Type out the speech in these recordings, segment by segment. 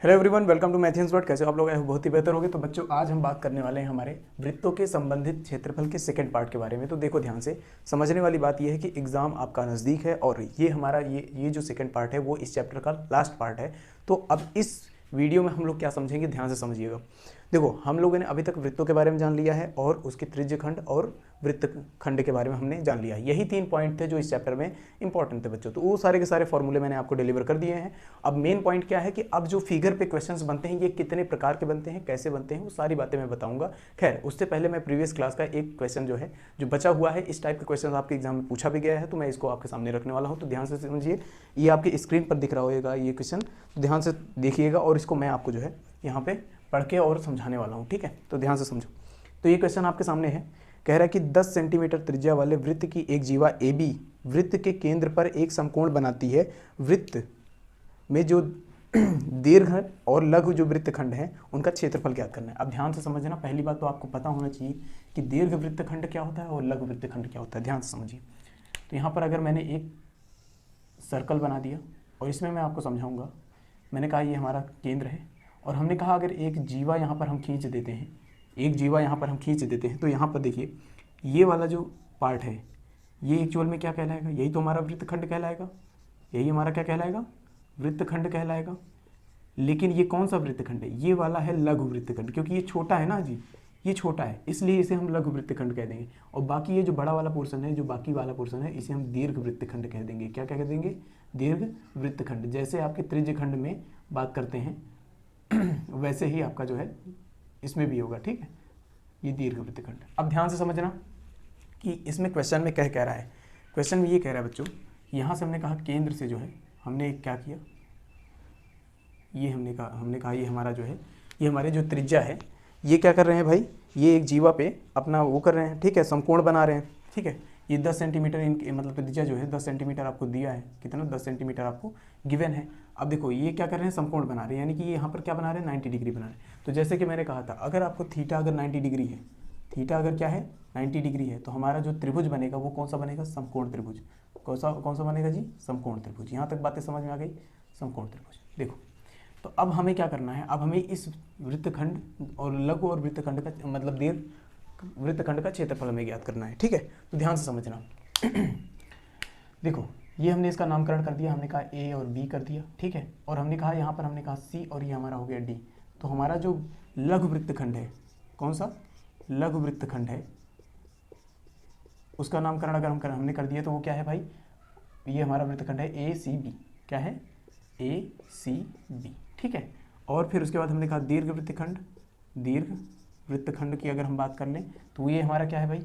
Hello everyone, welcome to Mathians World. कैसे हो आप लोग? बहुत ही बेहतर होगे। तो बच्चों, आज हम बात करने वाले हैं हमारे वृत्तों के संबंधित क्षेत्रफल के सेकंड पार्ट के बारे में। तो देखो ध्यान से, समझने वाली बात यह है कि एग्जाम आपका नज़दीक है और ये हमारा ये जो सेकंड पार्ट है वो इस चैप्टर का लास्ट पार्ट है। तो अब इस वीडियो में हम लोग क्या समझेंगे, ध्यान से समझिएगा। देखो, हम लोगों ने अभी तक वृत्तों के बारे में जान लिया है और उसके त्रिज्य खंड और वृत्त खंड के बारे में हमने जान लिया है। यही 3 पॉइंट थे जो इस चैप्टर में इंपॉर्टेंट थे बच्चों। तो वो सारे के सारे फॉर्मूले मैंने आपको डिलीवर कर दिए हैं। अब मेन पॉइंट क्या है कि अब जो फिगर पे क्वेश्चंस बनते हैं ये कितने प्रकार के बनते हैं, कैसे बनते हैं, वो सारी बातें मैं बताऊंगा। खैर, उससे पहले मैं प्रीवियस क्लास का एक क्वेश्चन जो है जो बचा हुआ है, इस टाइप के क्वेश्चन आपके एग्जाम में पूछा भी गया है, तो मैं इसको आपके सामने रखने वाला हूँ। तो ध्यान से समझिए, ये आपके स्क्रीन पर दिख रहा होगा ये क्वेश्चन, तो ध्यान से देखिएगा और इसको मैं आपको जो है यहाँ पे पढ़ के और समझाने वाला हूँ। ठीक है, तो ध्यान से समझो। तो ये क्वेश्चन आपके सामने है, कह रहा है कि 10 सेंटीमीटर त्रिज्या वाले वृत्त की एक जीवा AB वृत्त के केंद्र पर एक समकोण बनाती है। वृत्त में जो दीर्घ और लघु जो वृत्तखंड है उनका क्षेत्रफल ज्ञात करना है। अब ध्यान से समझना, पहली बात तो आपको पता होना चाहिए कि दीर्घ वृत्तखंड क्या होता है और लघु वृत्तखंड क्या होता है। ध्यान से समझिए। तो यहाँ पर अगर मैंने एक सर्कल बना दिया और इसमें मैं आपको समझाऊंगा, मैंने कहा ये हमारा केंद्र है और हमने कहा अगर एक जीवा यहाँ पर हम खींच देते हैं, एक जीवा यहाँ पर हम खींच देते हैं, तो यहाँ पर देखिए ये वाला जो पार्ट है ये एक्चुअल में क्या कहलाएगा, यही तो हमारा वृत्तखंड कहलाएगा। यही हमारा क्या कहलाएगा, वृत्तखंड कहलाएगा। लेकिन ये कौन सा वृत्तखंड है, ये वाला है लघु वृत्तखंड, क्योंकि ये छोटा है ना जी, ये छोटा है इसलिए इसे हम लघु वृत्तखंड कह देंगे। और बाकी ये जो बड़ा वाला पोर्शन है, जो बाकी वाला पोर्शन है, इसे हम दीर्घ वृत्तखंड कह देंगे। क्या क्या कह देंगे, दीर्घ वृत्तखंड। जैसे आपके त्रिज्य खंड में बात करते हैं वैसे ही आपका जो है इसमें भी होगा। ठीक है, ये दीर्घ वृत्तखंड। अब ध्यान से समझना कि इसमें क्वेश्चन में कह रहा है, क्वेश्चन में ये कह रहा है बच्चों, यहाँ से हमने कहा केंद्र से जो है हमने क्या किया, ये हमने कहा ये हमारा जो है, ये हमारे जो त्रिज्या है, ये क्या कर रहे हैं भाई, ये एक जीवा पे अपना वो कर रहे हैं। ठीक है, समकोण बना रहे हैं। ठीक है, ये 10 सेंटीमीटर इनके मतलब त्रिज्या जो है 10 सेंटीमीटर आपको दिया है। कितना, 10 सेंटीमीटर आपको गिवन है। अब देखो ये क्या कर रहे हैं, समकोण बना रहे हैं, यानी कि ये यहाँ पर क्या बना रहे हैं, 90 डिग्री बना रहे हैं। तो जैसे कि मैंने कहा था, अगर आपको थीटा अगर 90 डिग्री है, थीटा अगर क्या है 90 डिग्री है, तो हमारा जो त्रिभुज बनेगा वो कौन सा बनेगा, समकोण त्रिभुज। कौन सा बनेगा जी, समकोण त्रिभुज। यहाँ तक बातें समझ में आ गई, समकोण त्रिभुज। देखो, तो अब हमें क्या करना है, अब हमें इस वृत्तखंड और लघु और वृत्तखंड का मतलब दीर्घ वृत्तखंड का क्षेत्रफल हमें ज्ञात करना है। ठीक है, तो ध्यान से समझना देखो, ये हमने इसका नामकरण कर दिया, हमने कहा A और B कर दिया। ठीक है, और हमने कहा यहाँ पर हमने कहा C और ये हमारा हो गया D। तो हमारा जो लघु वृत्तखंड है, कौन सा लघु वृत्तखंड है, उसका नामकरण अगर हमने कर दिया तो वो क्या है भाई, ये हमारा वृत्तखंड है ACB। क्या है, ACB। ठीक है, और फिर उसके बाद हमने कहा दीर्घ वृत्तखंड, दीर्घ वृत्तखंड की अगर हम बात कर लें तो ये हमारा क्या है भाई,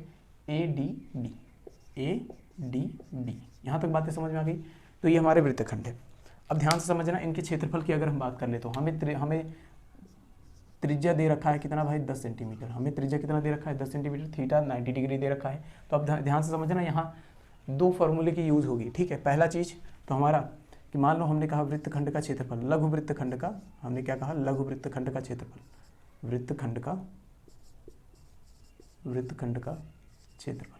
ADB, ADB। यहाँ तक बातें समझ में आ गई। तो ये हमारे वृत्तखंड है। अब ध्यान से समझना, इनके क्षेत्रफल की अगर हम बात कर ले तो हमें त्रिज्या दे रखा है कितना भाई, 10 सेंटीमीटर। हमें त्रिज्या कितना दे रखा है, 10 सेंटीमीटर। थीटा 90 डिग्री दे रखा है। तो अब ध्यान से समझना, यहाँ 2 फॉर्मूले की यूज़ होगी। ठीक है, पहला चीज़ तो हमारा कि मान लो हमने कहा वृत्तखंड का क्षेत्रफल, लघु वृत्तखंड का, हमने क्या कहा, लघु वृत्तखंड का क्षेत्रफल, वृत्तखंड का क्षेत्रफल।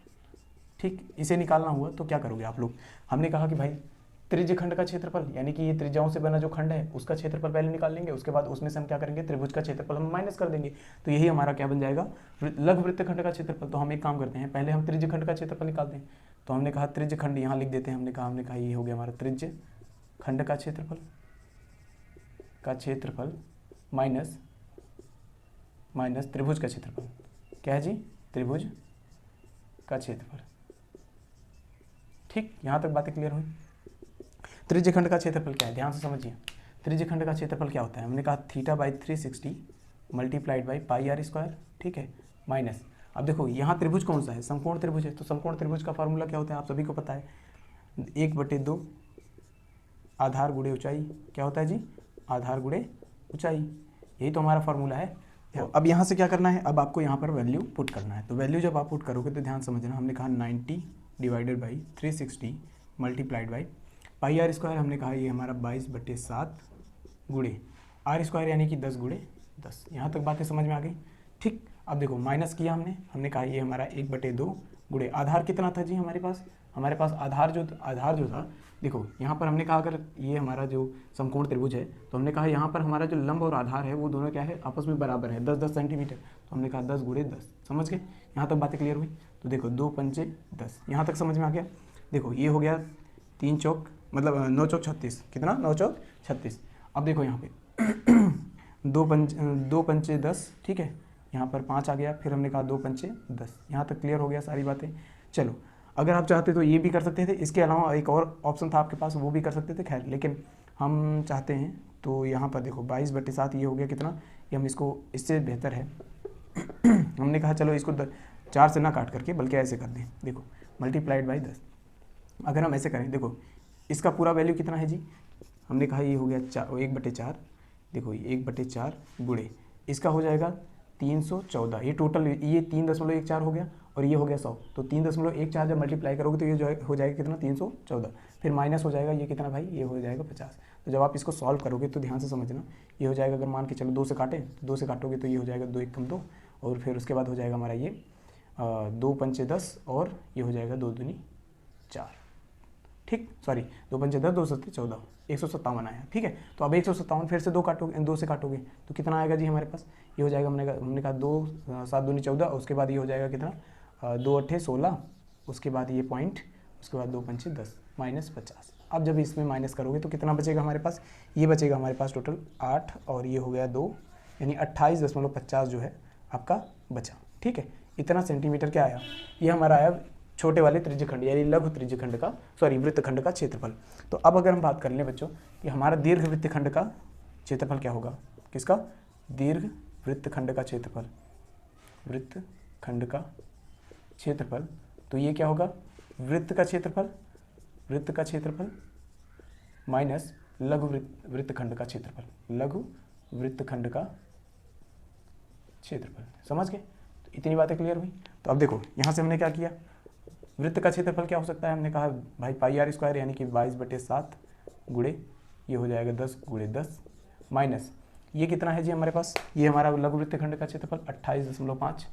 ठीक, इसे निकालना हुआ तो क्या करोगे आप लोग, हमने कहा कि भाई त्रिज्य खंड का क्षेत्रफल, यानी कि ये त्रिज्याओं से बना जो खंड है उसका क्षेत्रफल पहले निकाल लेंगे, उसके बाद उसमें से हम क्या करेंगे, त्रिभुज का क्षेत्रफल हम माइनस कर देंगे। तो यही हमारा क्या बन जाएगा, लघु वृत्तखंड का क्षेत्रफल। तो हम एक काम करते हैं, पहले हम त्रिज्य खंड का क्षेत्रफल निकालते हैं। तो हमने कहा त्रिज्य खंड यहाँ लिख देते हैं, हमने कहा ये हो गया हमारा त्रिज्य खंड का क्षेत्रफल माइनस त्रिभुज का क्षेत्रफल। क्या है जी, त्रिभुज का क्षेत्रफल। ठीक, यहाँ तक बातें क्लियर हुई। त्रिज्य खंड का क्षेत्रफल क्या है, ध्यान से समझिए। त्रिज्य खंड का क्षेत्रफल क्या होता है, हमने कहा θ/360 मल्टीप्लाइड बाई πr²। ठीक है, माइनस, अब देखो यहाँ त्रिभुज कौन सा है, समकोण त्रिभुज है। तो समकोण त्रिभुज का फॉर्मूला क्या होता है, आप सभी को पता है, 1/2 आधार गुणे ऊंचाई। क्या होता है जी, आधार गुणे ऊंचाई। यही तो हमारा फॉर्मूला है। अब यहाँ से क्या करना है, अब आपको यहाँ पर वैल्यू पुट करना है। तो वैल्यू जब आप पुट करोगे तो ध्यान समझना, हमने कहा 90 divided by 360 multiplied by πr²। हमने कहा ये हमारा 22/7 गुणे r² यानी कि 10 गुणे 10। यहाँ तक बातें समझ में आ गई। ठीक, अब देखो माइनस किया हमने कहा ये हमारा 1/2 गुणे आधार कितना था जी हमारे पास, आधार जो था देखो यहाँ पर हमने कहा अगर ये हमारा जो समकोण त्रिभुज है तो हमने कहा यहाँ पर हमारा जो लंब और आधार है वो दोनों क्या है, आपस में बराबर है, 10-10 सेंटीमीटर। तो हमने कहा 10 × 10, समझ गए, यहाँ तक बातें क्लियर हुई। तो देखो 2 × 5 = 10, यहाँ तक समझ में आ गया। देखो ये हो गया 3 चौक मतलब 9 चौक 36, कितना 9 चौक 36। अब देखो यहाँ पे 2 पंचे 10, ठीक है, यहाँ पर 5 आ गया, फिर हमने कहा 2 पंचे 10, यहाँ तक क्लियर हो गया सारी बातें। चलो अगर आप चाहते तो ये भी कर सकते थे, इसके अलावा एक और ऑप्शन था आपके पास, वो भी कर सकते थे, खैर लेकिन हम चाहते हैं तो यहाँ पर देखो 22/7 ये हो गया कितना, ये हम इसको इससे बेहतर है हमने कहा चलो इसको 4 से ना काट करके बल्कि ऐसे कर दें, देखो ×10। अगर हम ऐसे करें, देखो इसका पूरा वैल्यू कितना है जी, हमने कहा ये हो गया 1/4, देखो 1/4 गुणे इसका हो जाएगा 314, ये टोटल ये 3.14 हो गया और ये हो गया 100, तो 3.14 जब मल्टीप्लाई करोगे तो ये जो हो जाएगा कितना 314, फिर माइनस हो जाएगा ये कितना भाई, ये हो जाएगा 50। तो जब आप इसको सॉल्व करोगे तो ध्यान से समझना, ये हो जाएगा, अगर मान के चलो 2 से काटें तो 2 से काटोगे तो ये हो जाएगा 2 × 1 = 2, और फिर उसके बाद हो जाएगा हमारा ये 2 पंचे 10 और ये हो जाएगा 2 दूनी 4, ठीक, सॉरी 2 पंचे 10 2 सत्ते 14, 157 आया, ठीक है। तो अब 157 फिर से 2 से काटोगे तो कितना आएगा जी हमारे पास, ये हो जाएगा, हमने कहा 2 7 दूनी 14, उसके बाद ये हो जाएगा कितना 2 8 16, उसके बाद ये पॉइंट, उसके बाद 2 पंचे 10 -50। अब जब इसमें माइनस करोगे तो कितना बचेगा हमारे पास, ये बचेगा हमारे पास टोटल 8 और ये हो गया 2, यानी 28.50 जो है आपका बचा, ठीक है। इतना सेंटीमीटर क्या आया, ये हमारा आया छोटे वाले त्रिज्यखंड यानी लघु त्रिज्यखंड का, सॉरी वृत्तखंड का क्षेत्रफल। तो अब अगर हम बात कर लें बच्चों कि हमारा दीर्घ वृत्तखंड का क्षेत्रफल क्या होगा, किसका, दीर्घ वृत्तखंड का क्षेत्रफल, वृत्तखंड का क्षेत्रफल, तो ये क्या होगा, वृत्त का क्षेत्रफल माइनस लघु वृत्तखंड का क्षेत्रफल, लघु वृत्तखंड का क्षेत्रफल, समझ गए। तो इतनी बातें क्लियर हुई। तो अब देखो यहाँ से हमने क्या किया, वृत्त का क्षेत्रफल क्या हो सकता है, हमने कहा भाई πr² यानी कि 22/7 गुणे ये हो जाएगा 10 × 10 माइनस ये कितना है जी हमारे पास, ये हमारा लघु वृत्तखंड का क्षेत्रफल 28.5,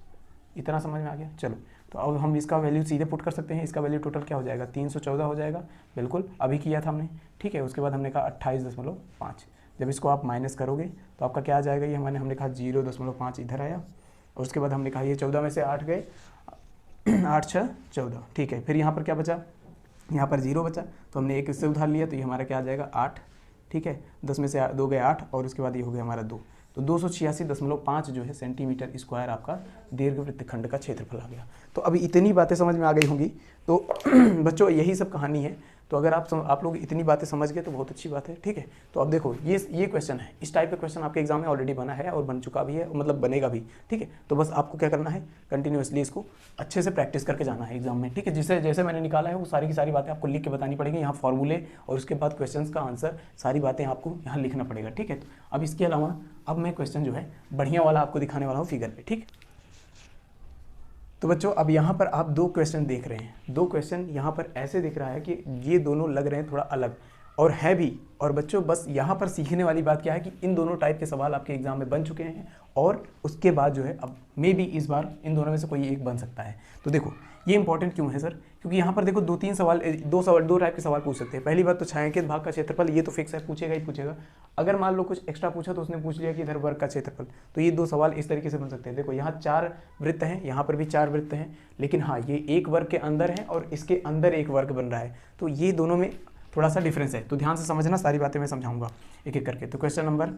इतना समझ में आ गया। चलो तो अब हम इसका वैल्यू सीधे पुट कर सकते हैं, इसका वैल्यू टोटल क्या हो जाएगा 314 हो जाएगा, बिल्कुल अभी किया था हमने, ठीक है। उसके बाद हमने कहा 28.5, जब इसको आप माइनस करोगे तो आपका क्या आ जाएगा, ये हमने कहा 0.5 इधर आया, और उसके बाद हमने कहा ये 14 में से 8 गए, 8 × 6 = 14, ठीक है। फिर यहाँ पर क्या बचा, यहाँ पर 0 बचा, तो हमने एक इससे उधार लिया तो ये हमारा क्या आ जाएगा 8, ठीक है। 10 में से 2 गए 8 और उसके बाद ये हो गया हमारा 2, तो 286.5 जो है सेंटीमीटर स्क्वायर आपका दीर्घ वृत्तखंड का क्षेत्रफल आ गया। तो अभी इतनी बातें समझ में आ गई होंगी। तो बच्चों यही सब कहानी है। तो अगर आप लोग इतनी बातें समझ गए तो बहुत अच्छी बात है, ठीक है। तो अब देखो ये क्वेश्चन है, इस टाइप का क्वेश्चन आपके एग्जाम में ऑलरेडी बना है और बन चुका भी है, मतलब बनेगा भी, ठीक है। तो बस आपको क्या करना है, कंटिन्यूअसली इसको अच्छे से प्रैक्टिस करके जाना है एग्जाम में, ठीक है। जिसे जैसे मैंने निकाला है वो सारी की सारी बातें आपको लिख के बतानी पड़ेगी, यहाँ फॉर्मूले और उसके बाद क्वेश्चन का आंसर सारी बातें आपको यहाँ लिखना पड़ेगा, ठीक है। तो अब इसके अलावा अब मैं क्वेश्चन जो है बढ़िया वाला आपको दिखाने वाला हूँ फिगर पे, ठीक। तो बच्चों अब यहाँ पर आप 2 क्वेश्चन देख रहे हैं, 2 क्वेश्चन यहाँ पर ऐसे दिख रहा है कि ये दोनों लग रहे हैं थोड़ा अलग और है भी। और बच्चों बस यहाँ पर सीखने वाली बात क्या है कि इन दोनों टाइप के सवाल आपके एग्जाम में बन चुके हैं और उसके बाद जो है अब मे बी इस बार इन दोनों में से कोई एक बन सकता है। तो देखो ये इंपॉर्टेंट क्यों है सर, क्योंकि यहाँ पर देखो 2-3 सवाल, 2 टाइप के सवाल पूछ सकते हैं। पहली बात तो छायांकित भाग का क्षेत्रफल, ये तो फिक्स है, पूछेगा ही पूछेगा। अगर मान लो कुछ एक्स्ट्रा पूछा तो उसने पूछ लिया कि इधर वर्ग का क्षेत्रफल, तो ये 2 सवाल इस तरीके से बन सकते हैं। देखो यहाँ 4 वृत्त हैं, यहाँ पर भी 4 वृत्त हैं, लेकिन हाँ ये एक वर्ग के अंदर है और इसके अंदर एक वर्ग बन रहा है, तो ये दोनों में थोड़ा सा डिफरेंस है। तो ध्यान से समझना, सारी बातें मैं समझाऊंगा एक एक करके। तो क्वेश्चन नंबर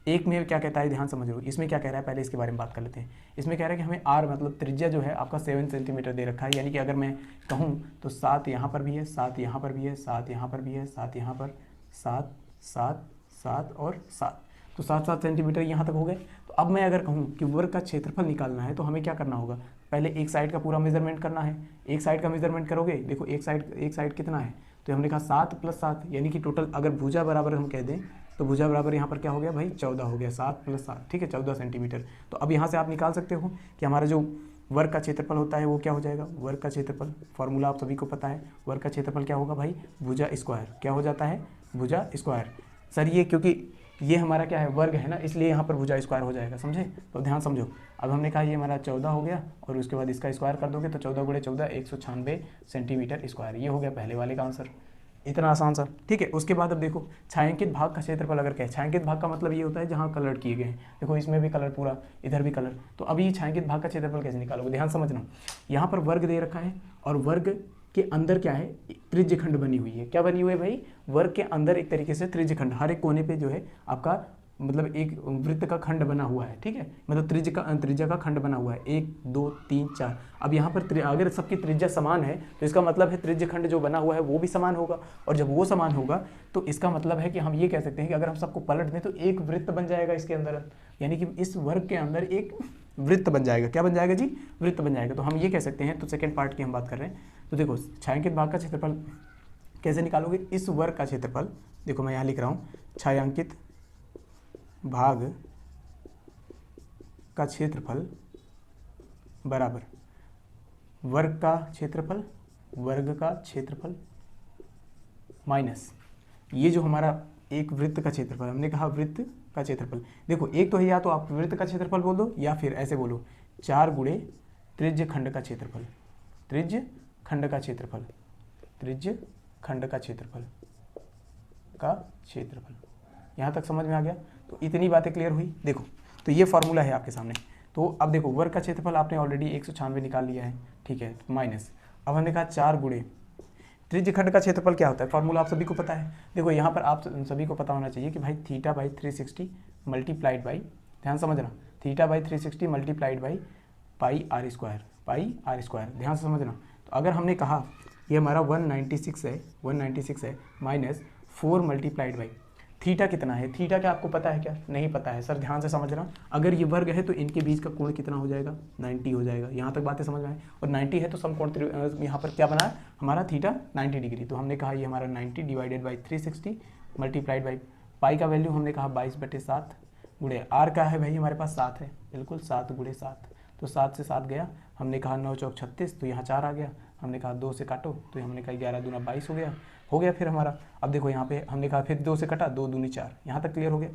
1 में क्या कहता है, ध्यान समझो। इसमें क्या कह रहा है, पहले इसके बारे में बात कर लेते हैं। इसमें कह रहा है कि हमें r मतलब त्रिज्या जो है आपका 7 सेंटीमीटर दे रखा है, यानी कि अगर मैं कहूँ तो 7 यहाँ पर भी है, 7 यहाँ पर भी है, 7 यहाँ पर भी है, 7 यहाँ पर, 7 7 7 और 7, तो 7-7 सेंटीमीटर यहाँ तक हो गए। तो अब मैं अगर कहूँ कि वर्ग का क्षेत्रफल निकालना है तो हमें क्या करना होगा, पहले एक साइड का पूरा मेजरमेंट करना है। एक साइड का मेजरमेंट करोगे, देखो एक साइड कितना है, तो हमने कहा 7 + 7 यानी कि टोटल अगर भुजा बराबर हम कह दें तो भुजा बराबर यहाँ पर क्या हो गया भाई 14 हो गया, 7 + 7, ठीक है 14 सेंटीमीटर। तो अब यहाँ से आप निकाल सकते हो कि हमारा जो वर्ग का क्षेत्रफल होता है वो क्या हो जाएगा, वर्ग का क्षेत्रफल फॉर्मूला आप सभी को पता है, वर्ग का क्षेत्रफल क्या होगा भाई, भुजा स्क्वायर, क्या हो जाता है भुजा स्क्वायर। सर ये क्योंकि ये हमारा क्या है वर्ग है ना, इसलिए यहाँ पर भुजा स्क्वायर हो जाएगा, समझे। तो ध्यान समझो, अब हमने कहा ये हमारा 14 हो गया और उसके बाद इसका स्क्वायर कर दोगे तो 14 × 14 196 सेंटीमीटर स्क्वायर, ये हो गया पहले वाले का आंसर। इतना आसान सा, ठीक है। उसके बाद अब देखो छायांकित भाग का क्षेत्रफल अगर कहे, छायांकित भाग का मतलब ये होता है जहाँ कलर किए गए हैं, देखो इसमें भी कलर पूरा, इधर भी कलर, तो अभी छायांकित भाग का क्षेत्रफल कैसे निकालोगे, ध्यान समझना। यहाँ पर वर्ग दे रखा है और वर्ग के अंदर क्या है, त्रिज्यखंड बनी हुई है। क्या बनी हुई है भाई, वर्ग के अंदर एक तरीके से त्रिज्यखंड, हर एक कोने पे जो है आपका मतलब एक वृत्त का खंड बना हुआ है, ठीक है, मतलब त्रिज्या का खंड बना हुआ है, 1 2 3 4। अब यहाँ पर अगर सबकी त्रिज्या समान है तो इसका मतलब है त्रिज्य खंड जो बना हुआ है वो भी समान होगा, और जब वो समान होगा तो इसका मतलब है कि हम ये कह सकते हैं कि अगर हम सबको पलट दें तो एक वृत्त बन जाएगा इसके अंदर, यानी कि इस वर्ग के अंदर एक वृत्त बन जाएगा। क्या बन जाएगा जी, वृत्त बन जाएगा। तो हम ये कह सकते हैं, तो सेकेंड पार्ट की हम बात कर रहे हैं। तो देखो छायांकित भाग का क्षेत्रफल कैसे निकालोगे, इस वर्ग का क्षेत्रफल, देखो मैं यहाँ लिख रहा हूँ, छायांकित भाग का क्षेत्रफल बराबर वर्ग का क्षेत्रफल माइनस ये जो हमारा एक वृत्त का क्षेत्रफल, हमने कहा वृत्त का क्षेत्रफल, देखो एक तो है, या तो आप वृत्त का क्षेत्रफल बोल दो या फिर ऐसे बोलो 4 गुणे त्रिज्य खंड का क्षेत्रफल, त्रिज्य खंड का क्षेत्रफल यहाँ तक समझ में आ गया। तो इतनी बातें क्लियर हुई। देखो तो ये फॉर्मूला है आपके सामने। तो अब देखो वर्ग का क्षेत्रफल आपने ऑलरेडी 196 निकाल लिया है, ठीक है, माइनस अब हमने कहा 4 गुणे त्रिज्य खंड का क्षेत्रफल क्या होता है, फॉर्मूला आप सभी को पता है। देखो यहाँ पर आप सभी को पता होना चाहिए कि भाई θ/360 मल्टीप्लाइड बाई, ध्यान समझना, θ/360 multiplied by pi r square, ध्यान से समझना। तो अगर हमने कहा ये हमारा 196 है माइनस 4 मल्टीप्लाइड बाई थीटा कितना है, थीटा क्या आपको पता है क्या, नहीं पता है सर, ध्यान से समझना। अगर ये वर्ग है तो इनके बीच का कोण कितना हो जाएगा, 90 हो जाएगा। यहाँ तक बातें समझ में आए, और 90 है तो समकोण यहाँ पर क्या बना है हमारा थीटा 90 डिग्री। तो हमने कहा ये हमारा 90 डिवाइडेड बाई 360 मल्टीप्लाइड बाई पाई का वैल्यू हमने कहा 22/7 गुणे आर का है भाई हमारे पास 7 है, बिल्कुल 7 गुणे 7, तो 7 से 7 गया, हमने कहा 9 चौक 36, तो यहाँ 4 आ गया, हमने कहा 2 से काटो तो हमने कहा 11 दूना 22 हो गया फिर हमारा। अब देखो यहाँ पे हमने कहा फिर 2 से कटा, 2 दूनी 4, यहाँ तक क्लियर हो गया।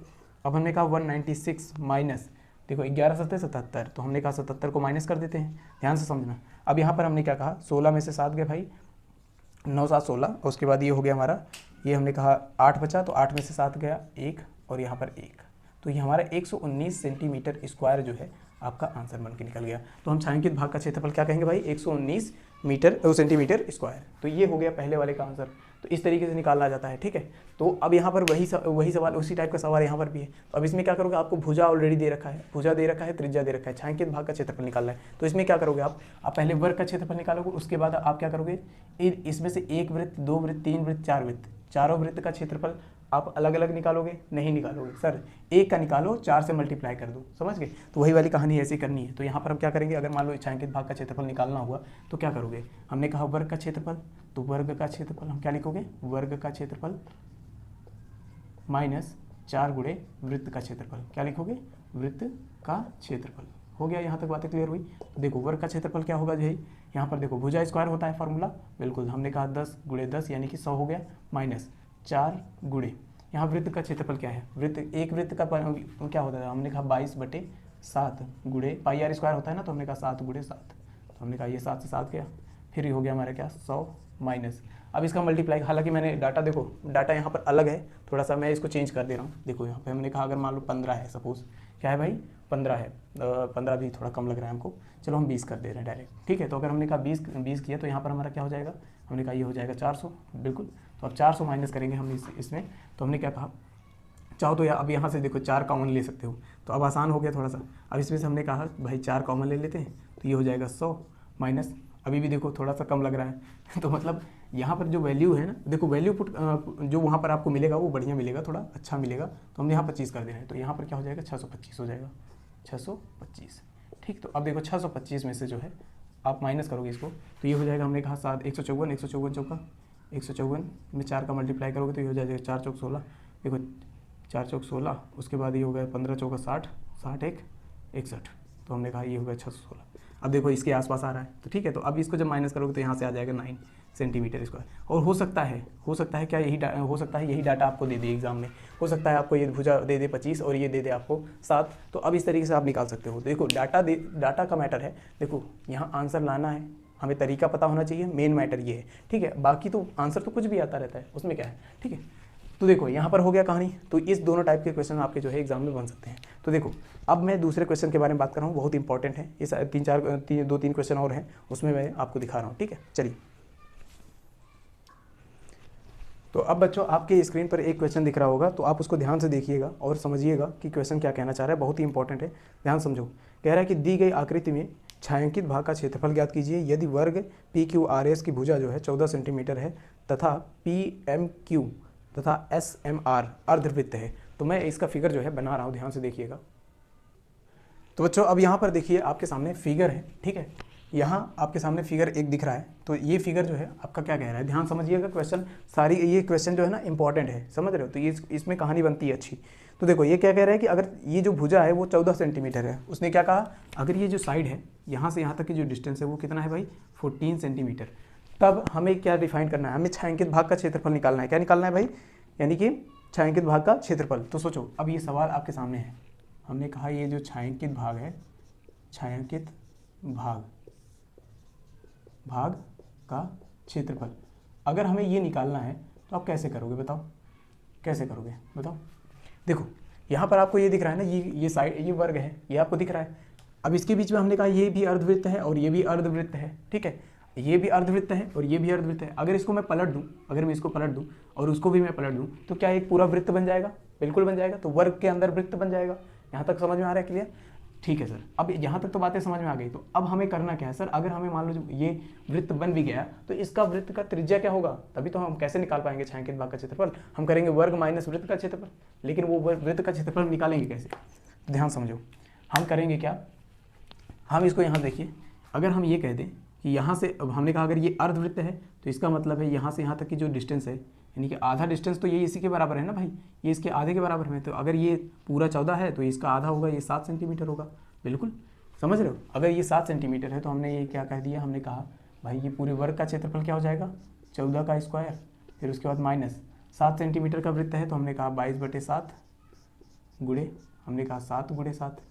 अब हमने कहा 196 माइनस, देखो 11 7 77, तो हमने कहा 77 को माइनस कर देते हैं, ध्यान से समझना। अब यहाँ पर हमने क्या कहा, 16 में से 7 गए भाई, 9 7 16, उसके बाद ये हो गया हमारा, ये हमने कहा 8 बचा, तो 8 में से 7 गया 1, और यहाँ पर 1, तो ये हमारा 119 सेंटीमीटर स्क्वायर जो है आपका आंसर बन के निकल गया। तो हम छायांकित भाग का क्षेत्रफल क्या कहेंगे भाई, 119 सेंटीमीटर स्क्वायर। तो ये हो गया पहले वाले का आंसर। तो इस तरीके से निकालना जाता है, ठीक है। तो अब यहाँ पर वही सवाल, उसी टाइप का सवाल यहाँ पर भी है। तो अब इसमें क्या करोगे, आपको भुजा ऑलरेडी दे रखा है, भुजा दे रखा है, त्रिज्या दे रखा है, छायांकित भाग का क्षेत्रफल निकालना है। तो इसमें क्या करोगे आप पहले वर्ग का क्षेत्रफल निकालोगे, उसके बाद आप क्या करोगे, इसमें से 1 वृत्त, 2 वृत्त, 3 वृत्त, 4 वृत्त, चारों वृत्त का क्षेत्रफल आप अलग अलग निकालोगे, नहीं निकालोगे सर, एक का निकालो, 4 से मल्टीप्लाई कर दो, समझ गए। तो वही वाली कहानी ऐसी करनी है। तो यहाँ पर हम क्या करेंगे, अगर मान लो छायांकित भाग का क्षेत्रफल निकालना हुआ तो क्या करोगे, हमने कहा वर्ग का क्षेत्रफल, तो वर्ग का क्षेत्रफल हम क्या लिखोगे, वर्ग का क्षेत्रफल माइनस 4 गुणे वृत्त का क्षेत्रफल, क्या लिखोगे, वृत्त का क्षेत्रफल। हो गया, यहाँ तक बातें क्लियर हुई। तो देखो वर्ग का क्षेत्रफल क्या होगा जी, यहाँ पर देखो भुजा स्क्वायर होता है फॉर्मूला, बिल्कुल, हमने कहा 10 गुणे 10 यानी कि 100 हो गया, माइनस 4 गुणे, यहाँ वृत्त का क्षेत्रफल क्या है, एक वृत्त का क्या होता है, हमने कहा 22/7 गुणे पाई आर स्क्वायर होता है ना, तो हमने कहा 7 गुणे 7, तो हमने कहा ये 7 से 7 गया, फिर ये हो गया हमारा क्या 100 माइनस, अब इसका मल्टीप्लाई, हालांकि मैंने डाटा, देखो डाटा यहाँ पर अलग है थोड़ा सा, मैं इसको चेंज कर दे रहा हूँ। देखो यहाँ पे हमने कहा अगर मान लो 15 है, सपोज क्या है भाई 15 है, 15 भी थोड़ा कम लग रहा है हमको, चलो हम 20 कर दे रहे हैं डायरेक्ट, ठीक है। तो अगर हमने कहा 20 किया तो यहाँ पर हमारा क्या हो जाएगा, हमने कहा ये हो जाएगा 400, बिल्कुल। तो अब 400 माइनस करेंगे हम इसमें, तो हमने क्या कहा, चाहो तो अब यहाँ से देखो 4 कॉमन ले सकते हो, तो अब आसान हो गया थोड़ा सा। अब इसमें से हमने कहा भाई 4 कॉमन ले लेते हैं, तो ये हो जाएगा 100 माइनस, अभी भी देखो थोड़ा सा कम लग रहा है तो मतलब यहाँ पर जो वैल्यू है ना, देखो वैल्यू पुट जो वहाँ पर आपको मिलेगा वो बढ़िया मिलेगा, थोड़ा अच्छा मिलेगा, तो हमने यहाँ 25 कर दे रहे हैं, तो यहाँ पर क्या हो जाएगा 625 हो जाएगा, 625, ठीक। तो अब देखो 625 में से जो है आप माइनस करोगे इसको, तो ये हो जाएगा, हमने कहा 154 चौका 154 में 4 का मल्टीप्लाई करोगे तो ये हो जाएगा 4 चौक 16, देखो 4 चौक 16, उसके बाद ये हो गया 15 चौका 60, 60 1 61, तो हमने कहा ये हो गया 616। अब देखो इसके आसपास आ रहा है, तो ठीक है। तो अब इसको जब माइनस करोगे तो यहाँ से आ जाएगा 9 सेंटीमीटर स्क्वायर। और हो सकता है क्या यही डाटा आपको दे दे एग्जाम में, हो सकता है आपको ये भुजा दे दे 25 और ये दे दे आपको 7, तो अब इस तरीके से आप निकाल सकते हो। देखो डाटा का मैटर है, देखो यहाँ आंसर लाना है, हमें तरीका पता होना चाहिए, मेन मैटर ये है, ठीक है। बाकी तो आंसर तो कुछ भी आता रहता है, उसमें क्या है, ठीक है। तो देखो यहाँ पर हो गया कहानी। तो इस दोनों टाइप के क्वेश्चन आपके जो है एग्जाम में बन सकते हैं। तो देखो अब मैं दूसरे क्वेश्चन के बारे में बात कर रहा हूँ, बहुत इंपॉर्टेंट है। इस दो तीन क्वेश्चन और हैं, उसमें मैं आपको दिखा रहा हूँ, ठीक है। चलिए, तो अब बच्चों आपके स्क्रीन पर एक क्वेश्चन दिख रहा होगा, तो आप उसको ध्यान से देखिएगा और समझिएगा कि क्वेश्चन क्या कहना चाह रहा है। बहुत ही इंपॉर्टेंट है, ध्यान समझो। कह रहा है कि दी गई आकृति में छायांकित भाग का क्षेत्रफल ज्ञात कीजिए यदि वर्ग PQRS की भुजा जो है 14 सेंटीमीटर है तथा PMQ तथा SMR अर्धवृत्त है। तो मैं इसका फिगर जो है बना रहा हूँ, ध्यान से देखिएगा। तो बच्चों अब यहाँ पर देखिए आपके सामने फिगर है, ठीक है। यहाँ आपके सामने फिगर एक दिख रहा है। तो ये फिगर जो है आपका क्या कह रहा है, ध्यान समझिएगा। क्वेश्चन सारी ये क्वेश्चन जो है ना इंपॉर्टेंट है, समझ रहे हो। तो ये इसमें कहानी बनती है अच्छी। तो देखो ये क्या कह रहा है कि अगर ये जो भुजा है वो 14 सेंटीमीटर है, उसने क्या कहा, अगर ये जो साइड है यहाँ से यहाँ तक की जो डिस्टेंस है वो कितना है भाई, 14 सेंटीमीटर। तब हमें क्या डिफाइन करना है, हमें छायांकित भाग का क्षेत्रफल निकालना है। क्या निकालना है भाई, यानी कि छायांकित भाग का क्षेत्रफल। तो सोचो अब ये सवाल आपके सामने है, हमने कहा ये जो छायांकित भाग है, छायांकित भाग का क्षेत्रफल, अगर हमें ये निकालना है तो आप कैसे करोगे, बताओ कैसे करोगे, बताओ। देखो यहाँ पर आपको ये दिख रहा है ना, ये साइड, ये वर्ग है, ये आपको दिख रहा है। अब इसके बीच में हमने कहा ये भी अर्धवृत्त है और ये भी अर्धवृत्त है, ठीक है। ये भी अर्धवृत्त है और ये भी अर्धवृत्त है। अगर इसको मैं पलट दूं, अगर मैं इसको पलट दूं और उसको भी मैं पलट दूं, तो क्या एक पूरा वृत्त बन जाएगा, बिल्कुल बन जाएगा। तो वर्ग के अंदर वृत्त बन जाएगा। यहाँ तक समझ में आ रहा है, क्लियर, ठीक है सर। अब यहाँ तक तो बातें समझ में आ गई। तो अब हमें करना क्या है सर, अगर हमें मान लो ये वृत्त बन भी गया तो इसका वृत्त का त्रिज्या क्या होगा, तभी तो हम कैसे निकाल पाएंगे छायांकित भाग का क्षेत्रफल। हम करेंगे वर्ग माइनस वृत्त का क्षेत्रफल, लेकिन वो वृत्त का क्षेत्रफल निकालेंगे कैसे, तो ध्यान समझो। हम करेंगे क्या, हम इसको यहाँ देखिए, अगर हम ये कह दें कि यहाँ से, अब हमने कहा अगर ये अर्धवृत्त है तो इसका मतलब है यहाँ से यहाँ तक की जो डिस्टेंस है, यानी कि आधा डिस्टेंस तो ये इसी के बराबर है ना भाई, ये इसके आधे के बराबर है। तो अगर ये पूरा 14 है तो इसका आधा होगा, ये 7 सेंटीमीटर होगा, बिल्कुल समझ रहे हो। अगर ये 7 सेंटीमीटर है तो हमने ये क्या कह दिया, हमने कहा भाई ये पूरे वर्ग का क्षेत्रफल क्या हो जाएगा, 14 का स्क्वायर, फिर उसके बाद माइनस 7 सेंटीमीटर का वृत्त है तो हमने कहा 22/7 गुणे, हमने कहा 7 गुणे 7,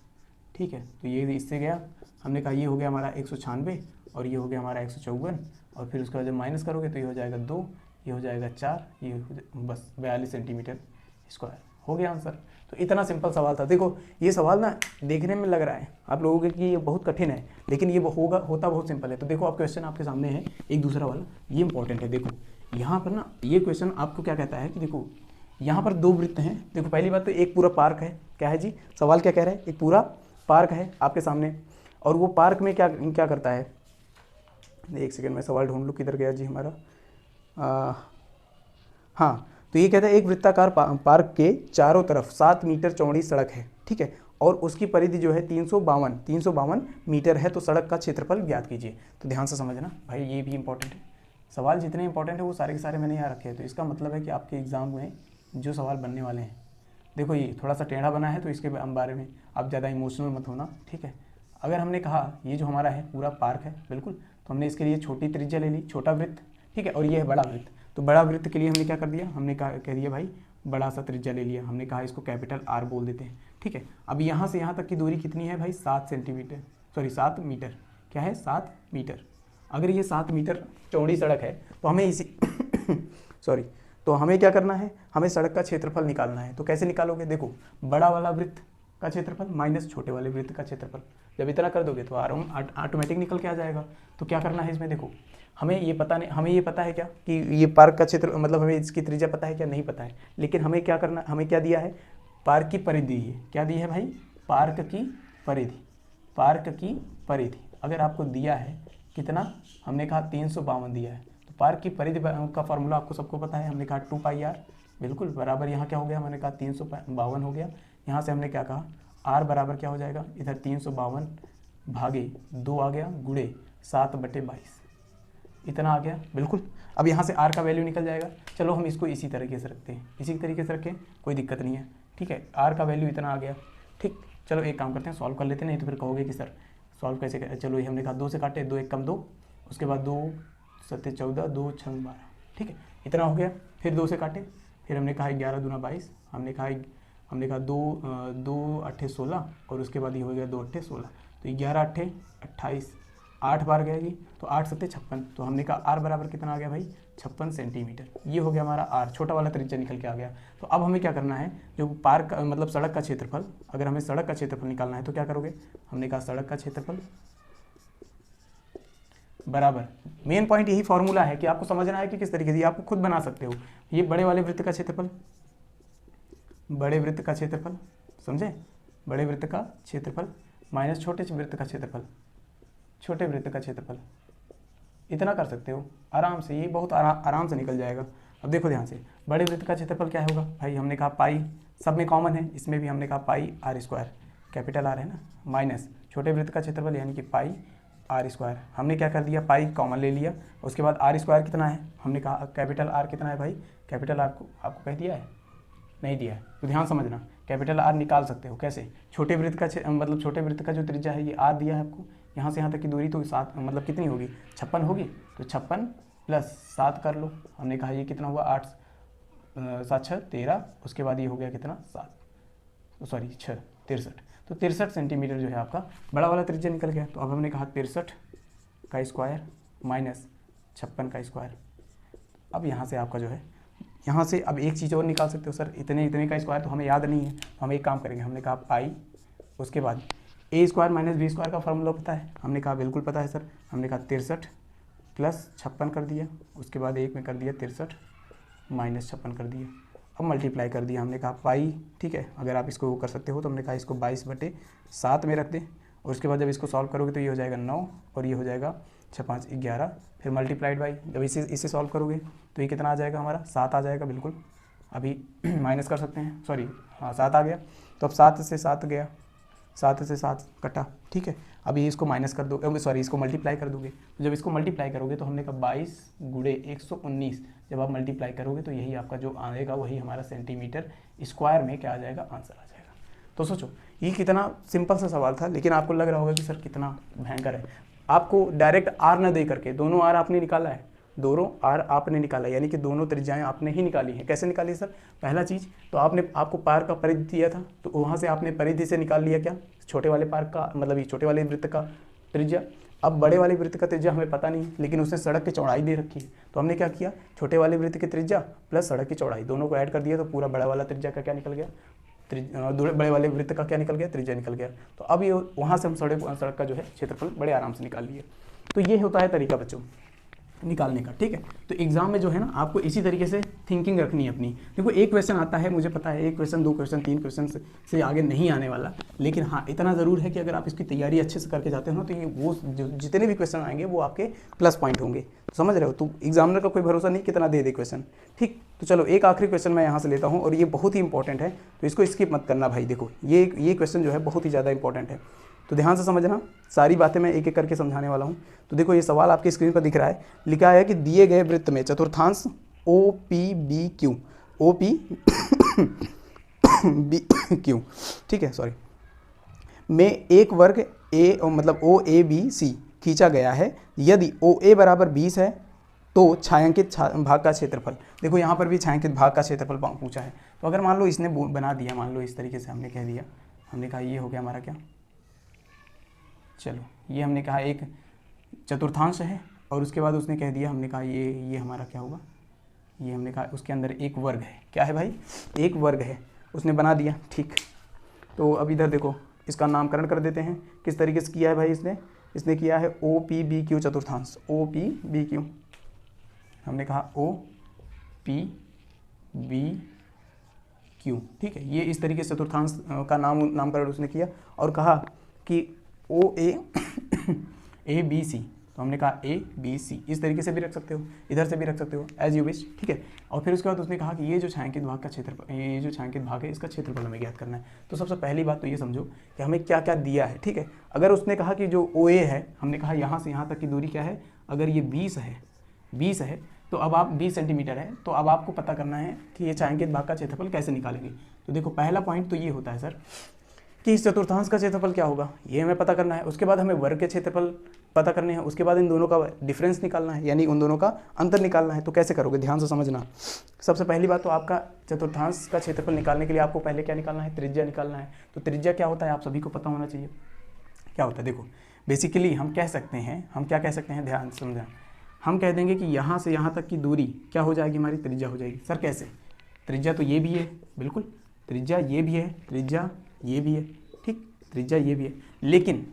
ठीक है। तो ये इससे गया, हमने कहा ये हो गया हमारा 196 और ये हो गया हमारा 154, और फिर उसके बाद जब माइनस करोगे तो ये हो जाएगा 2, ये हो जाएगा 4, ये बस 42 सेंटीमीटर स्क्वायर हो गया आंसर। तो इतना सिंपल सवाल था। देखो ये सवाल ना देखने में लग रहा है आप लोगों के कि ये बहुत कठिन है, लेकिन ये होता बहुत सिंपल है। तो देखो आप क्वेश्चन आपके सामने है, एक दूसरा वाला ये इंपॉर्टेंट है। देखो यहाँ पर ना ये क्वेश्चन आपको क्या कहता है कि देखो यहाँ पर 2 वृत्त हैं। देखो पहली बात तो एक पूरा पार्क है, क्या है जी, सवाल क्या कह रहा है, एक पूरा पार्क है आपके सामने, और वो पार्क में क्या क्या करता है, एक सेकेंड में सवाल ढूंढ लूँ, किधर गया जी हमारा, हाँ। तो ये कहता है एक वृत्ताकार पार्क के चारों तरफ 7 मीटर चौड़ी सड़क है, ठीक है, और उसकी परिधि जो है 352 मीटर है। तो सड़क का क्षेत्रफल ज्ञात कीजिए। तो ध्यान से समझना भाई, ये भी इंपॉर्टेंट है। सवाल जितने इंपॉर्टेंट है वो सारे के सारे मैंने यहाँ रखे हैं। तो इसका मतलब है कि आपके एग्जाम में जो सवाल बनने वाले हैं, देखो ये थोड़ा सा टेढ़ा बना है तो इसके बारे में आप ज़्यादा इमोशनल मत होना, ठीक है। अगर हमने कहा ये जो हमारा है पूरा पार्क है, बिल्कुल, तो हमने इसके लिए छोटी त्रिज्या ले ली, छोटा वृत्त, ठीक है, और ये है बड़ा वृत्त। तो बड़ा वृत्त के लिए हमने क्या कर दिया, हमने कह दिया भाई बड़ा सा त्रिज्या ले लिया, हमने कहा इसको कैपिटल R बोल देते हैं, ठीक है। अब यहाँ से यहाँ तक की दूरी कितनी है भाई, 7 मीटर, क्या है 7 मीटर। अगर ये 7 मीटर चौड़ी सड़क है तो हमें इसी तो हमें क्या करना है, हमें सड़क का क्षेत्रफल निकालना है। तो कैसे निकालोगे, देखो बड़ा वाला वृत्त का क्षेत्रफल माइनस छोटे वाले वृत्त का क्षेत्रफल, जब इतना कर दोगे तो ऑटोमेटिक निकल के आ जाएगा। तो क्या करना है इसमें, देखो हमें ये पता है क्या कि ये पार्क का क्षेत्र, मतलब हमें इसकी त्रिज्या पता है क्या, नहीं पता है, लेकिन हमें क्या करना, हमें क्या दिया है, पार्क की परिधि है, क्या दी है भाई, पार्क की परिधि अगर आपको दिया है कितना, हमने कहा 352 दिया है, तो पार्क की परिधि का फॉर्मूला आपको सबको पता है, हमने कहा 2πr, बिल्कुल बराबर, यहाँ क्या हो गया, मैंने कहा 352 हो गया। यहाँ से हमने क्या कहा, r बराबर क्या हो जाएगा, इधर 352 भागे 2 आ गया, गुणे 7/22, इतना आ गया, बिल्कुल। अब यहाँ से r का वैल्यू निकल जाएगा। चलो हम इसको इसी तरीके से रखते हैं, इसी तरीके से रखें, कोई दिक्कत नहीं है, ठीक है। r का वैल्यू इतना आ गया, ठीक। चलो एक काम करते हैं, सॉल्व कर लेते हैं, नहीं तो फिर कहोगे कि सर सॉल्व कैसे करें। चलो ये हमने कहा 2 से काटे, 2 1 कम 2, उसके बाद 2 7 14, 2 6 12, ठीक है, इतना हो गया। फिर 2 से काटे, फिर हमने कहा 11 दूना 22, हमने कहा 2 8 16, और उसके बाद ये हो गया 2 8 16, तो 11 8 28, 8 बार गया जी, तो 8 सत्ते 56, तो हमने कहा आर बराबर कितना आ गया भाई 56 सेंटीमीटर। ये हो गया हमारा आर, छोटा वाला त्रिज्या निकल के आ गया। तो अब हमें क्या करना है, जो पार्क का मतलब सड़क का क्षेत्रफल, अगर हमें सड़क का क्षेत्रफल निकालना है तो क्या करोगे, हमने कहा सड़क का क्षेत्रफल बराबर, मेन पॉइंट यही फॉर्मूला है कि आपको समझना है कि किस तरीके से, आपको खुद बना सकते हो। ये बड़े वाले वृत्त का क्षेत्रफल, बड़े वृत्त का क्षेत्रफल, समझे, बड़े वृत्त का क्षेत्रफल माइनस छोटे वृत्त का क्षेत्रफल, छोटे वृत्त का क्षेत्रफल, इतना कर सकते हो आराम से, ये बहुत आराम से निकल जाएगा। अब देखो ध्यान से, बड़े वृत्त का क्षेत्रफल क्या होगा भाई, हमने कहा पाई, सब में कॉमन है, इसमें भी हमने कहा पाई आर स्क्वायर, कैपिटल आर है ना, माइनस छोटे वृत्त का क्षेत्रफल यानी कि पाई आर स्क्वायर। हमने क्या कर दिया, पाई कॉमन ले लिया, उसके बाद आर स्क्वायर कितना है, हमने कहा कैपिटल आर कितना है भाई, कैपिटल आर को आपको कह दिया है, नहीं दिया है, तो ध्यान समझना, कैपिटल आर निकाल सकते हो कैसे, छोटे वृत्त का मतलब छोटे वृत्त का जो त्रिज्या है ये आर दिया है आपको, यहाँ से यहाँ तक की दूरी तो 7 मतलब कितनी होगी 56 होगी, तो 56 प्लस 7 कर लो, हमने कहा ये कितना हुआ 8 7 6 13, उसके बाद ये हो गया कितना 7 सॉरी 6 63, तो 63 सेंटीमीटर जो है आपका बड़ा वाला त्रिज्या निकल गया। तो अब हमने कहा 63 का स्क्वायर माइनस 56 का स्क्वायर। अब यहाँ से आपका जो है, यहाँ से अब एक चीज़ और निकाल सकते हो सर, इतने का स्क्वायर तो हमें याद नहीं है, तो हम एक काम करेंगे, हमने कहा पाई, उसके बाद ए स्क्वायर माइनस बी स्क्वायर का फॉर्मूला पता है, हमने कहा बिल्कुल पता है सर, हमने कहा 63 प्लस 56 कर दिया, उसके बाद एक में कर दिया 63 माइनस 56 कर दिया, अब मल्टीप्लाई कर दिया, हमने कहा पाई, ठीक है, अगर आप इसको कर सकते हो तो हमने कहा इसको 22/7 में रख दें, और उसके बाद जब इसको सॉल्व करोगे तो ये हो जाएगा 9 और ये हो जाएगा 6 5 11, फिर मल्टीप्लाइड बाई, जब इसे सॉल्व करोगे तो ये कितना आ जाएगा हमारा 7 आ जाएगा, बिल्कुल अभी माइनस कर सकते हैं, सॉरी हाँ 7 आ गया, तो अब 7 से 7 गया, 7 से 7 कटा, ठीक है, अभी इसको माइनस कर दो, सॉरी इसको मल्टीप्लाई कर दोगे, तो जब इसको मल्टीप्लाई करोगे तो हमने कहा 22 गुणे 119, जब आप मल्टीप्लाई करोगे तो यही आपका जो आएगा वही हमारा सेंटीमीटर स्क्वायर में क्या आ जाएगा, आंसर आ जाएगा। तो सोचो ये कितना सिंपल सा सवाल था, लेकिन आपको लग रहा होगा कि सर कितना भयंकर है। आपको डायरेक्ट आर न दे करके दोनों आर आपने निकाला है, दोनों आर आपने निकाला, यानी कि दोनों त्रिज्याएं आपने ही निकाली हैं। कैसे निकाली सर, पहला चीज़ तो आपको पार का परिधि दिया था, तो वहाँ से आपने परिधि से निकाल लिया क्या, छोटे वाले पार का मतलब ये छोटे वाले वृत्त का त्रिज्या। अब बड़े वाले वृत्त का त्रिज्या हमें पता नहीं, लेकिन उसने सड़क की चौड़ाई दे रखी है, तो हमने क्या किया, छोटे वाले वृत्त की त्रिज्या प्लस सड़क की चौड़ाई दोनों को ऐड कर दिया, तो पूरा बड़ा वाला त्रिज्या का क्या निकल गया, बड़े वाले वृत्त का क्या निकल गया, त्रिज्या निकल गया। तो अब ये वहाँ से हम सड़क का जो है क्षेत्रफल बड़े आराम से निकाल लिए। तो ये होता है तरीका बच्चों निकालने का, ठीक है। तो एग्जाम में जो है ना आपको इसी तरीके से थिंकिंग रखनी है अपनी। देखो एक क्वेश्चन आता है, मुझे पता है एक क्वेश्चन 2 क्वेश्चन 3 क्वेश्चन से आगे नहीं आने वाला, लेकिन हाँ इतना ज़रूर है कि अगर आप इसकी तैयारी अच्छे से करके जाते हो तो ये वो जितने भी क्वेश्चन आएंगे वो आपके प्लस पॉइंट होंगे, समझ रहे हो। तो एग्जामिनर का कोई भरोसा नहीं कितना दे क्वेश्चन, ठीक। तो चलो एक आखिरी क्वेश्चन मैं यहाँ से लेता हूँ और ये बहुत ही इंपॉर्टेंट है, तो इसको स्किप मत करना भाई। देखो ये क्वेश्चन जो है बहुत ही ज़्यादा इंपॉर्टेंट है, तो ध्यान से समझना, सारी बातें मैं एक एक करके समझाने वाला हूँ। तो देखो ये सवाल आपकी स्क्रीन पर दिख रहा है, लिखा है कि दिए गए वृत्त में चतुर्थांश OPBQ OPBQ ठीक है, सॉरी, में एक वर्ग A मतलब OABC खींचा गया है। यदि OA बराबर 20 है तो छायांकित भाग का क्षेत्रफल, देखो यहाँ पर भी छायांकित भाग का क्षेत्रफल पूछा है। तो अगर मान लो इसने बना दिया, मान लो इस तरीके से हमने कह दिया, हमने कहा ये हो गया हमारा क्या, चलो ये हमने कहा एक चतुर्थांश है, और उसके बाद उसने कह दिया, हमने कहा ये हमारा क्या होगा, ये हमने कहा उसके अंदर एक वर्ग है, क्या है भाई, एक वर्ग है, उसने बना दिया, ठीक। तो अब इधर देखो इसका नामकरण कर देते हैं, किस तरीके से किया है भाई इसने किया है OPBQ चतुर्थांश, OPBQ, हमने कहा OPBQ, ठीक है। ये इस तरीके से चतुर्थांश का नामकरण उसने किया और कहा कि OABC, तो हमने कहा ABC, इस तरीके से भी रख सकते हो, इधर से भी रख सकते हो, एज यू विश, ठीक है। और फिर उसके बाद उसने कहा कि ये जो छायांकित भाग का क्षेत्रफल, ये जो छायांकित भाग है इसका क्षेत्रफल हमें ज्ञात करना है। तो सबसे पहली बात तो ये समझो कि हमें क्या क्या दिया है, ठीक है। अगर उसने कहा कि जो OA है, हमने कहा यहाँ से यहाँ तक की दूरी क्या है, अगर ये 20 है तो अब आप 20 सेंटीमीटर है, तो अब आपको पता करना है कि ये छायांकित भाग का क्षेत्रफल कैसे निकालेंगे। तो देखो पहला पॉइंट तो ये होता है सर कि इस चतुर्थांश का क्षेत्रफल क्या होगा, ये हमें पता करना है। उसके बाद हमें वर्ग के क्षेत्रफल पता करने हैं, उसके बाद इन दोनों का डिफरेंस निकालना है, यानी उन दोनों का अंतर निकालना है। तो कैसे करोगे, ध्यान से समझना। सबसे पहली बात तो आपका चतुर्थांश का क्षेत्रफल निकालने के लिए आपको पहले क्या निकालना है, त्रिज्या निकालना है। तो त्रिज्या क्या होता है आप सभी को पता होना चाहिए, क्या होता है। देखो बेसिकली हम कह सकते हैं, हम क्या कह सकते हैं, ध्यान समझना, हम कह देंगे कि यहाँ से यहाँ तक की दूरी क्या हो जाएगी, हमारी त्रिज्या हो जाएगी। सर कैसे? त्रिज्या तो ये भी है, बिल्कुल त्रिज्या ये भी है, त्रिज्या ये भी है, ठीक, त्रिज्या ये भी है, लेकिन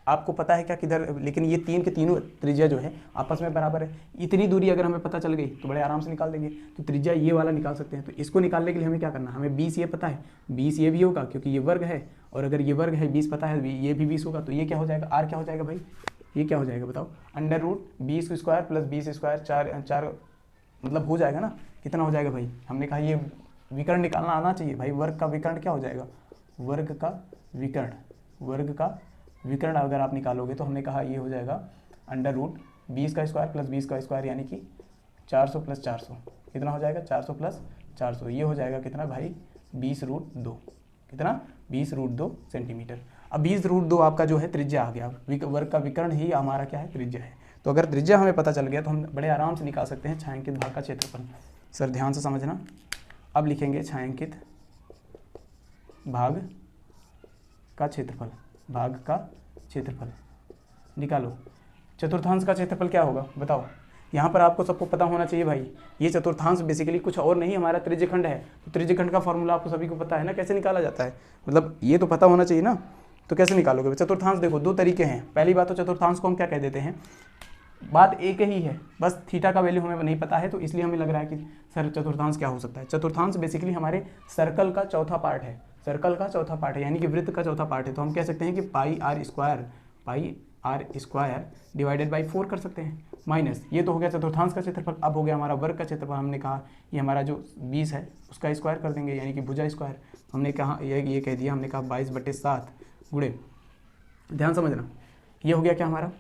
आपको पता है क्या किधर, लेकिन ये तीन के तीनों त्रिज्या जो है आपस में बराबर है। इतनी दूरी अगर हमें पता चल गई तो बड़े आराम से निकाल देंगे। तो त्रिज्या ये वाला निकाल सकते हैं। तो इसको निकालने के लिए हमें क्या करना है, हमें 20 ये पता है, 20 ये भी होगा क्योंकि ये वर्ग है, और अगर ये वर्ग है 20 पता है, ये भी 20 होगा। तो ये क्या हो जाएगा, आर क्या हो जाएगा भाई, ये क्या हो जाएगा बताओ, under root 20 square plus 20 square, चार मतलब हो जाएगा ना, कितना हो जाएगा भाई, हमने कहा ये विकर्ण निकालना आना चाहिए भाई। वर्ग का विकर्ण क्या हो जाएगा, वर्ग का विकर्ण, वर्ग का विकर्ण अगर आप निकालोगे तो हमने कहा ये हो जाएगा अंडर रूट 20 का स्क्वायर प्लस 20 का स्क्वायर, यानी कि 400 प्लस 400 कितना हो जाएगा, 400 प्लस 400 ये हो जाएगा कितना भाई, 20 रूट 2, कितना 20 रूट 2 सेंटीमीटर। अब 20 रूट 2 आपका जो है त्रिज्या आ गया, वर्ग का विकर्ण ही हमारा क्या है, त्रिज्या है। तो अगर त्रिज्या हमें पता चल गया तो हम बड़े आराम से निकाल सकते हैं छायांकित भाग का क्षेत्रफल। सर ध्यान से समझना, अब लिखेंगे छायांकित भाग का क्षेत्रफल, भाग का क्षेत्रफल निकालो। चतुर्थांश का क्षेत्रफल क्या होगा बताओ, यहाँ पर आपको सबको पता होना चाहिए भाई, ये चतुर्थांश बेसिकली कुछ और नहीं हमारा त्रिज्यखंड है। तो त्रिज्यखंड का फॉर्मूला आपको सभी को पता है ना, कैसे निकाला जाता है, मतलब ये तो पता होना चाहिए ना। तो कैसे निकालोगे चतुर्थांश, देखो दो तरीके हैं। पहली बात तो चतुर्थांश को हम क्या कह देते हैं, बात एक ही है, बस थीटा का वैल्यू हमें नहीं पता है, तो इसलिए हमें लग रहा है कि सर चतुर्थांश क्या हो सकता है। चतुर्थांश बेसिकली हमारे सर्कल का चौथा पार्ट है, सर्कल का चौथा पार्ट है, यानी कि वृत्त का चौथा पार्ट है। तो हम कह सकते हैं कि पाई आर स्क्वायर डिवाइडेड बाई 4 कर सकते हैं, माइनस ये तो हो गया चतुर्थांश का क्षेत्रफल। अब हो गया हमारा वर्ग का क्षेत्रफल, हमने कहा ये हमारा जो 20 है उसका स्क्वायर कर देंगे, यानी कि भुजा स्क्वायर। हमने कहा ये कह दिया, हमने कहा 22/7 गुणे, ध्यान समझना, ये हो गया क्या हमारा,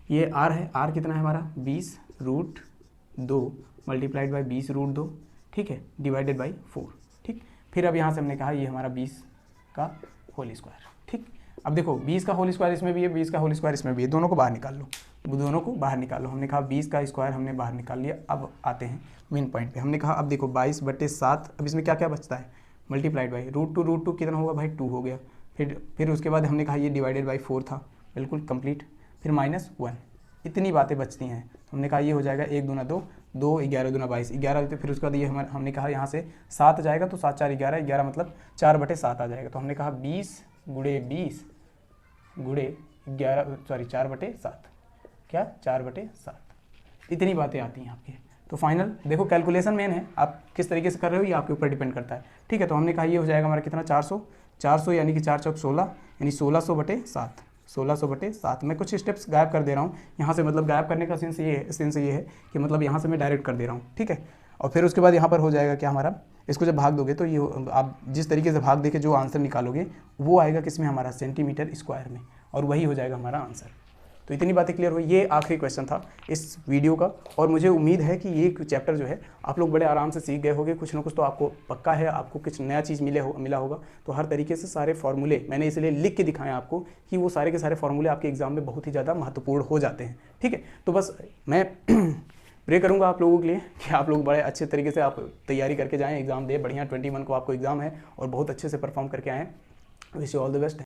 ये आर है, आर कितना है हमारा 20 रूट 2 मल्टीप्लाइड बाई 20 रूट 2, ठीक है, डिवाइडेड बाई 4, ठीक। फिर अब यहाँ से हमने कहा ये हमारा 20 का होल स्क्वायर, ठीक। अब देखो 20 का होल स्क्वायर इसमें भी है, 20 का होल स्क्वायर इसमें भी है, दोनों को बाहर निकाल लो, दोनों को बाहर निकालो। हमने कहा 20 का स्क्वायर हमने बाहर निकाल लिया। अब आते हैं मेन पॉइंट पे, हमने कहा अब देखो 22/7, अब इसमें क्या क्या बचता है, मल्टीप्लाइड बाई रूट टू कितना होगा भाई 2 हो गया। फिर उसके बाद हमने कहा ये डिवाइडेड बाई 4 था, बिल्कुल कंप्लीट, फिर -1, इतनी बातें बचती हैं। तो हमने कहा ये हो जाएगा 1 दूना 2, 2 11 दूना 22, 11। तो फिर उसके बाद ये हमने कहा यहाँ से 7 जाएगा, तो 7 4 11, 11 मतलब 4/7 आ जाएगा। तो हमने कहा 20 गुणे 20 गुणे 11, सॉरी 4/7, क्या 4/7, इतनी बातें आती हैं आपकी। तो फाइनल देखो कैलकुलेशन मेन है, आप किस तरीके से कर रहे हो ये आपके ऊपर डिपेंड करता है, ठीक है। तो हमने कहा ये हो जाएगा हमारा कितना 400 यानी कि 4 चौक 16, यानी 1600/7, 1600/7। मैं कुछ स्टेप्स गायब कर दे रहा हूँ यहाँ से, मतलब गायब करने का सेंस ये है कि मतलब यहाँ से मैं डायरेक्ट कर दे रहा हूँ, ठीक है। और फिर उसके बाद यहाँ पर हो जाएगा क्या हमारा, इसको जब भाग दोगे तो ये आप जिस तरीके से भाग दे के जो आंसर निकालोगे वो आएगा किस में, हमारा सेंटीमीटर स्क्वायर में, और वही हो जाएगा हमारा आंसर। तो इतनी बातें क्लियर हुई। ये आखिरी क्वेश्चन था इस वीडियो का, और मुझे उम्मीद है कि ये चैप्टर जो है आप लोग बड़े आराम से सीख गए होंगे। कुछ ना कुछ तो आपको पक्का है, आपको कुछ नया चीज़ मिला होगा। तो हर तरीके से सारे फॉर्मूले मैंने इसलिए लिख के दिखाएं आपको कि वो सारे के सारे फॉर्मूले आपके एग्जाम में बहुत ही ज़्यादा महत्वपूर्ण हो जाते हैं, ठीक है। तो बस मैं प्रे करूंगा आप लोगों के लिए कि आप लोग बड़े अच्छे तरीके से आप तैयारी करके जाएं, एग्जाम दे बढ़िया। 21 को आपको एग्जाम है और बहुत अच्छे से परफॉर्म करके आएँ। Wish you all the best.